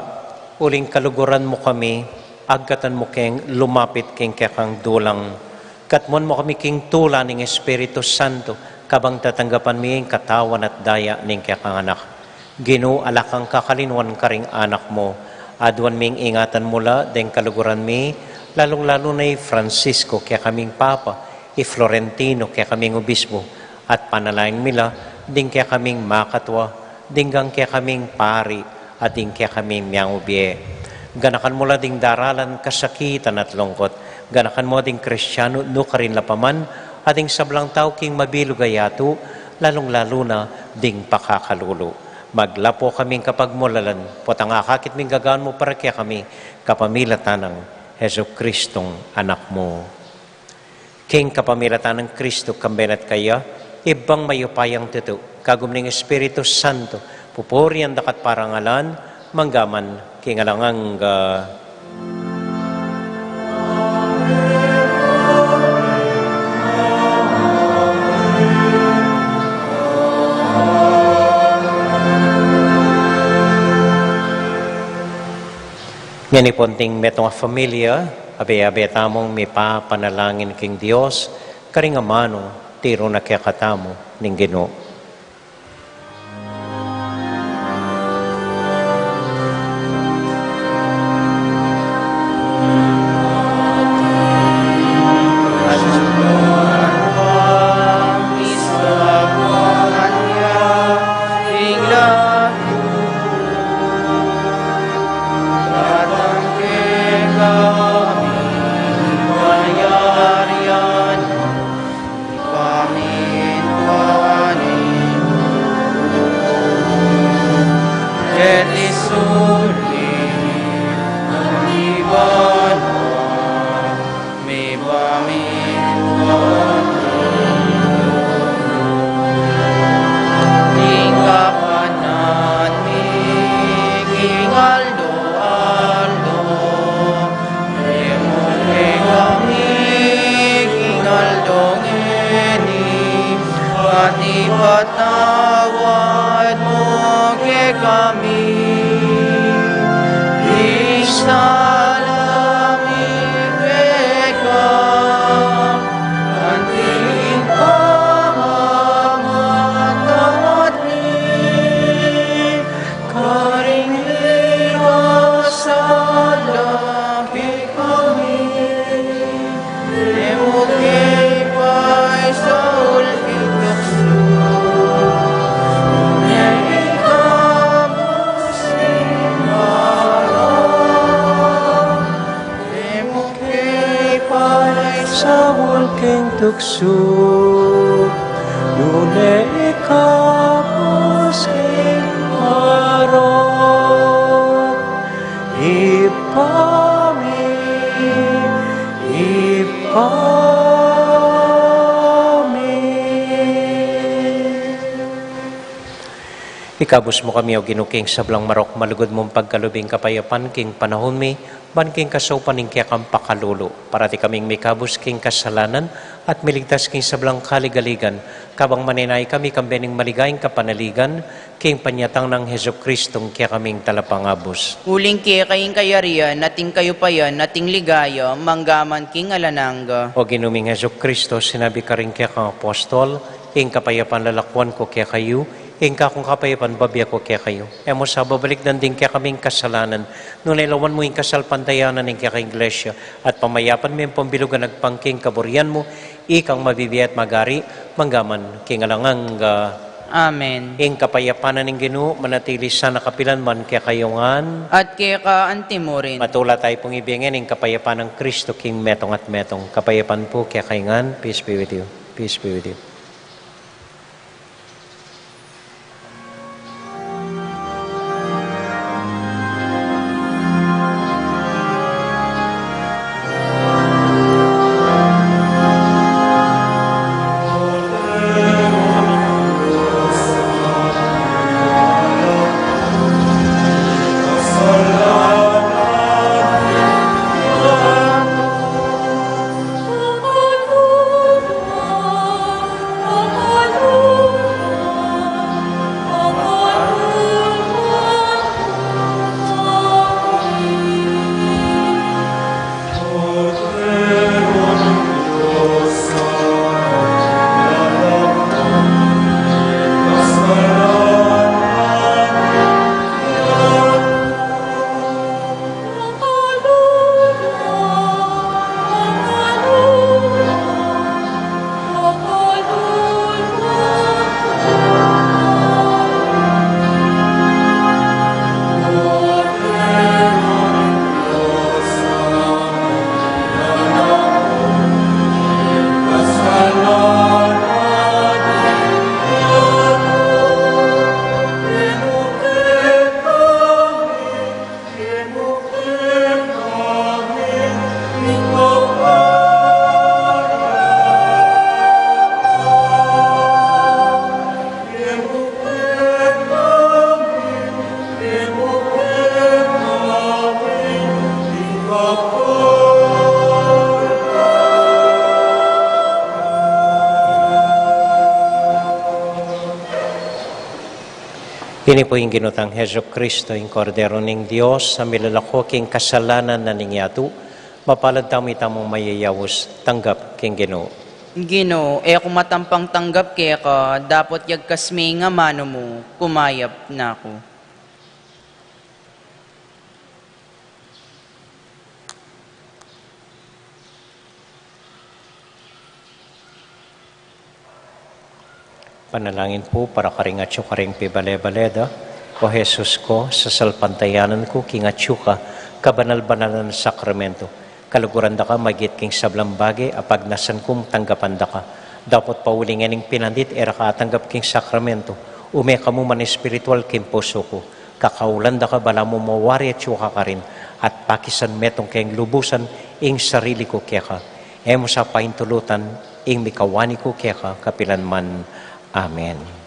uling kaluguran mo kami, agkatan mo keng lumapit keng kakang dulang. Katmon mo kami keng tula ng Espiritu Santo, kabang tatanggapan mi ang katawan at daya ng kakang anak. Ginoo, alakang kakalinwan ka ring anak mo. Adwan ming ingatan mula, deng kaluguran mi, lalong-lalo na Francisco, kaya kaming Papa, Florentino, kaya kaming Obispo, at panalain mila, ding kaya kaming makatwa, dinggang kaya kaming pari, at ding kaya kaming miyang ubye. Ganakan mo la ding daralan, kasakitan at lungkot, ganakan mo ding Kristyano, no karin lapaman, at ding sablang tao king mabilugayato, lalong-lalo na ding pakakalulo. Maglapo kaming kapag mulalan, potang akakit ming gagaan mo para kaya kami, kapamilatan ng Heso Kristong anak mo. King kapamilatan ng Kristo kambenat kaya, ibang mayupayang tuto, kagum ng Espiritu Santo, pupurian dakat parangalan, manggaman, kingalangang Yan iponting metong familia, abe-abe tamong may papanalangin king Dios, karingamano, tiro na kaya katamo, ning Ginoo. Patawad mo kay kami, isalamig ka, anting pamamatawad ni, karing iwasalapig kami, emot kay pa'y sa ulpig tukso. King tukso, nune ikapos king marot, ipami. Ikabos mo kami o ginuking sablang marok, malugod mong pagkalubing kapayapan king panahon mi, ban king kasopan ning kaya kang pakalulo, para ti kaming mikabos king kasalanan, at miligtas king sablang kaligaligan, kabang maninay kami kambening maligayang kapanaligan, king panyatang ng Heso Kristong kaya kaming talapangabos. Uling kaya kayong kayarian, nating kayo pa yan, nating ligaya, manggaman king alananga. O ginuming Heso Kristo, sinabi ka rin kaya kang apostol, ing kapayapan lalakwan ko kaya kayo, ing kakong kapayapan babya ko kaya kayo. Emo sa babalik din kaya kaming kasalanan, nung nailawan mo yung kasalpantayanan ng kaya kang iglesia, at pamayapan mo yung pambilugan nagpangking kaburian mo, ikang mabibiyat magari, manggaman, kingalangang Amen. ing kapayapanan ng Ginoo, manatili sa nakapilan man kaya kayongan, At kaya ka antimo rin. matula tayo pong ibigin ing kapayapan ng Kristo king metong at metong. Kapayapan po kaya kayongan, peace be with you. Peace be with you. Ini po yung ginutang Heso Kristo, yung kordero ng Diyos, sa milalako king kasalanan na ningyatu, mapalad tamo itamong mayayawos, tanggap king Ginoo. Ginoo, kung matampang tanggap kaya ka, dapat yagkas may nga mano mo, kumayap na ako. Panalangin po para karingatyo karing pibale-baleda. O Jesus ko, sa salpantayanan ko, kingatyo ka, kabanal-banalan na sakramento. Kaluguran da ka, magit king sablang bagay, apag nasan kong tanggapan da ka. Dapat paulingin ng pinandit, era ka tanggap king sakramento. Ume ka mo man espiritual king puso ko. Kakaulan da ka, bala mo mawari at syuka ka rin. At pakisan metong kayong lubusan, ing sarili ko kaya ka. Emo sa paintulutan, ing mikawani ko kaya ka, kapilan man. Amen.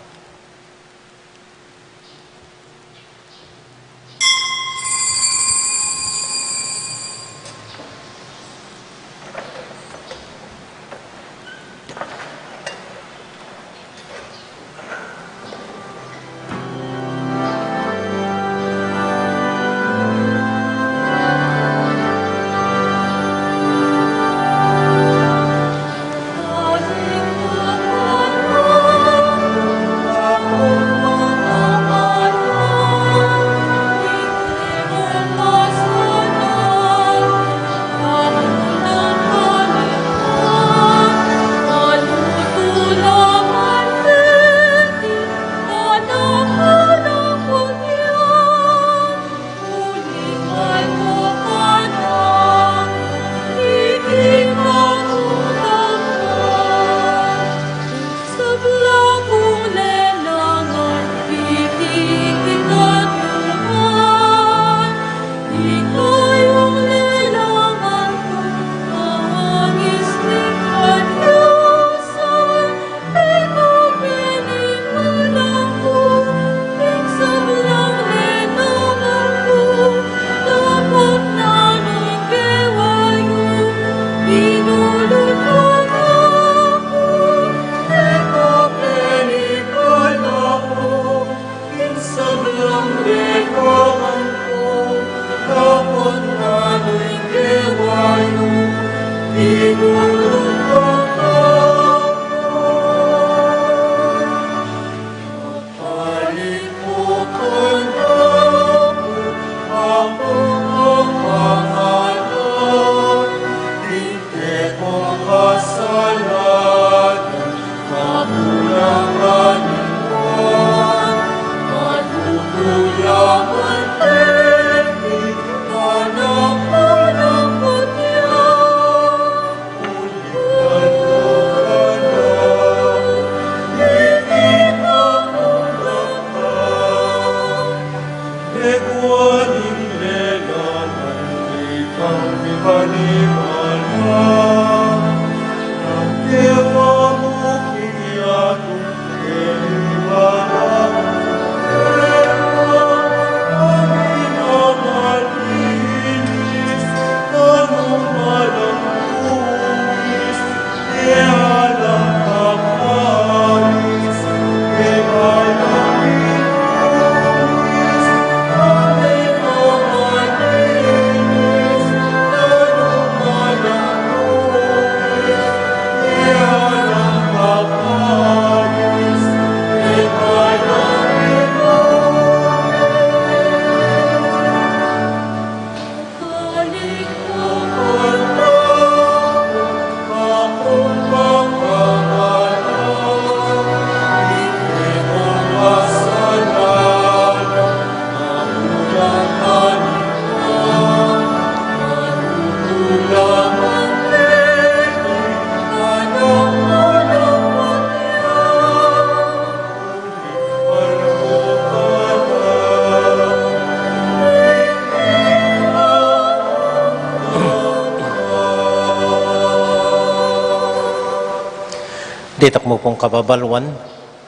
Ditak mo pong kababalwan,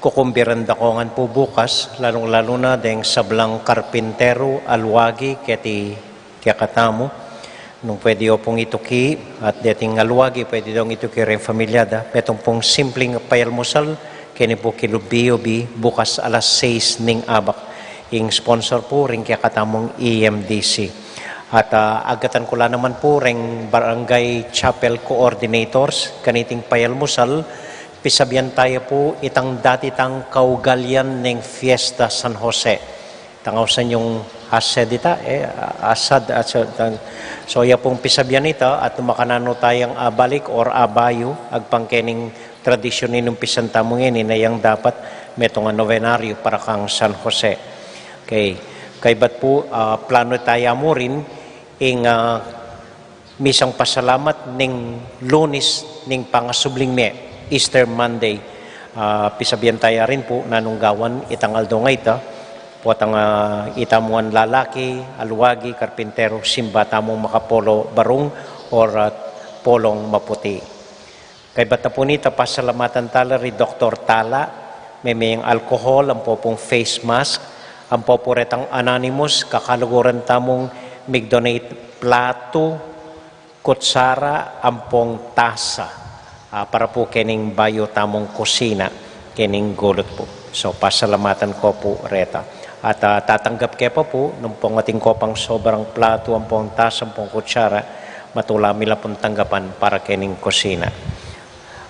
kukumbiran dakongan po bukas, lalong-lalo na deng sablang karpintero, alwagi, kaya katamo, Nung pwede o pong ituki at dating alwagi, pwede daw ituki rin familyada. Metong pong simpleng payalmusal, kini po kilubiobi, bukas alas 6 ning abak. Yung sponsor po rin kaya katamong EMDC. At agatan ko lang naman po rin barangay chapel coordinators, kaniting payalmusal, pisabihan tayo po itang dati tang kaugalyan ng Fiesta San Jose. Tangawsan yung asadita, so ya pong pisabyan ita at makanano tayong balik or abayo, agpangkening tradisyon ninong pisantamong ini na yung dapat metong novenaryo para kang San Jose. Okay. Kay ba't po plano tayo mo rin ing misang pasalamat ning Lunes ning pangasubling me, Easter Monday. Pisabyan tayo rin po nanunggawan itang aldo nga ita. Potang itamuan lalaki, alwagi, karpintero, simba tamong makapolo barong or polong maputi. Kay bata po nita, pasalamatan tala ri Dr. Tala, may alcohol, ang popong face mask, ang poporetang anonymous, kakaluguran tamong mig-donate plato, kutsara, ampong tasa, para po kening bayo tamong kusina, kening gulot po. So pasalamatan ko po reta. At tatanggap kaya pa po, nung pong ating kopang sobrang plato, ang pong tas, ang pong kutsara, matulami lang pong tanggapan para kening kusina.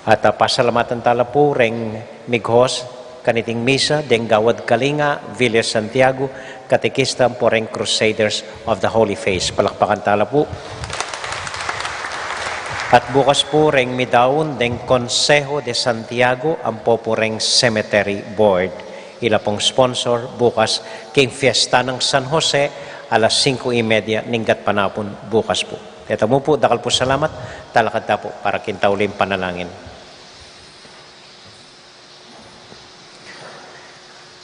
At pasalamatan tala po ring mighos, kaniting misa, deng gawad Kalinga, Villa Santiago, katekista po ring Crusaders of the Holy Face. Palakpakan tala po. At bukas po ring midaon deng Consejo de Santiago, ang po ring Cemetery Board. Ila pong sponsor bukas king Fiesta ng San Jose alas 5:30 ninggat panapon bukas po. Ito mo po, dakal po salamat, talakad ta po para kintaulim panalangin.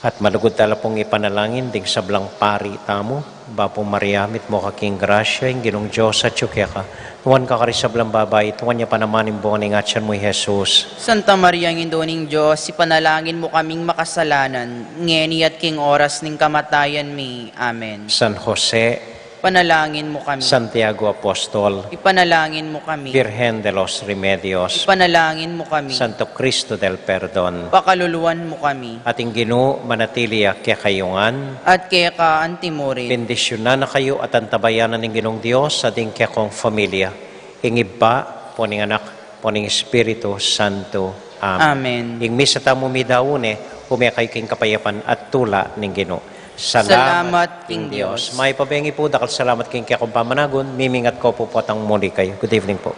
At malugod tala pong ipanalangin ding sablang pari tamo, Bapo Maria, mit mo kaking grasya, yung ginong Diyos at tsukya ka. Tuwan ka karisablang babay, tuwan niya panamanin buong ng atyan mo, Jesus. Santa Maria, ang Indoning Diyos, ipanalangin mo kaming makasalanan, ngeni at king oras ning kamatayan mi. Amen. San Jose, Ipanalangin mo kami. Santiago Apostol, Ipanalangin mo kami. Virgen de los Remedios, Ipanalangin mo kami. Santo Cristo del Perdon, Pakaluluan mo kami. ating Ginoo manatiliya kaya kayungan, At kaya ka antimorin. bendisyonan na kayo at antabayanan ng Ginong Diyos sa ating kaya kong familia. Ingibba, poning anak, poning Espiritu Santo. Amen. Amen. Ing misa tamo midawone, humiyakay king kapayapan at tula ng Ginoo. Salamat, King Diyos. May pabengi po, dakal salamat king kaya kong pamanagon, mimingat ko po potang muli kayo. Good evening po.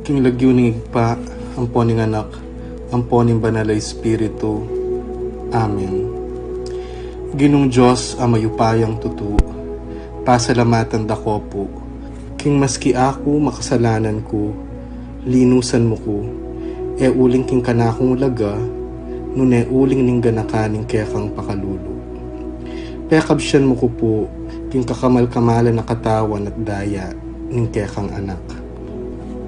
King lagyo ning igpa, ampo ning anak, ampo ning banal na Espiritu. Amen. Ginong Diyos ang mayupayang tutu, pasalamatan dako po. King maski ako makasalanan ko, linusan mo ko, uling king kanakong laga, nune uling ning ganakaning kaya kang pakalulu. Pekabsyan mo ko po, king kakamal-kamalan na katawan at daya, ning kaya kang anak.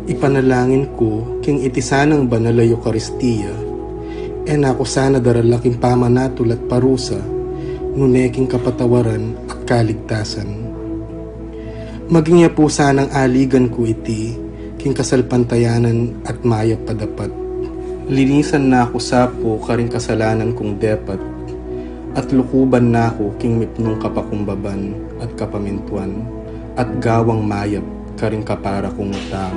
Ipanalangin ko, king itisanang banal na Eucharistia, nako sana daralaking pamanatul at parusa, nuneking kapatawaran at kaligtasan. Maging niya po sanang aligan ko iti, king kasalpantayanan at mayap padapat, Linisan na ako sapo karing kasalanan kong depat, at lukuban na ako king mipnong kapakumbaban at kapamintuan, at gawang mayap karing kapara kong tao.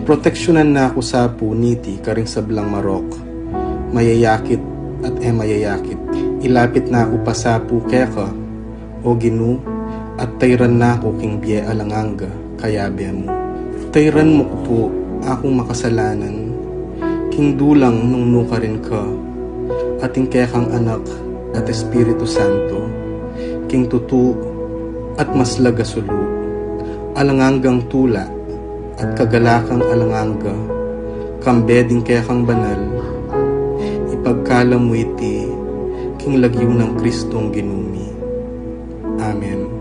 Proteksyonan na ako sapo niti karing sablang marok, mayayakit at mayayakit. Ilapit na ako pasapo keka, o Ginu, at tayran na ako king biye alanganga, kayabe mo. Tayran mo ko po akong makasalanan, king dulang nung nuka rin ka, ating kekang anak at Espiritu Santo, king tutu at maslaga sulu, alanganggang tula at kagalakang alanganga, kambeding kekang banal, ipagkala mo iti, king lagyo ng Kristong ginumi. Amen.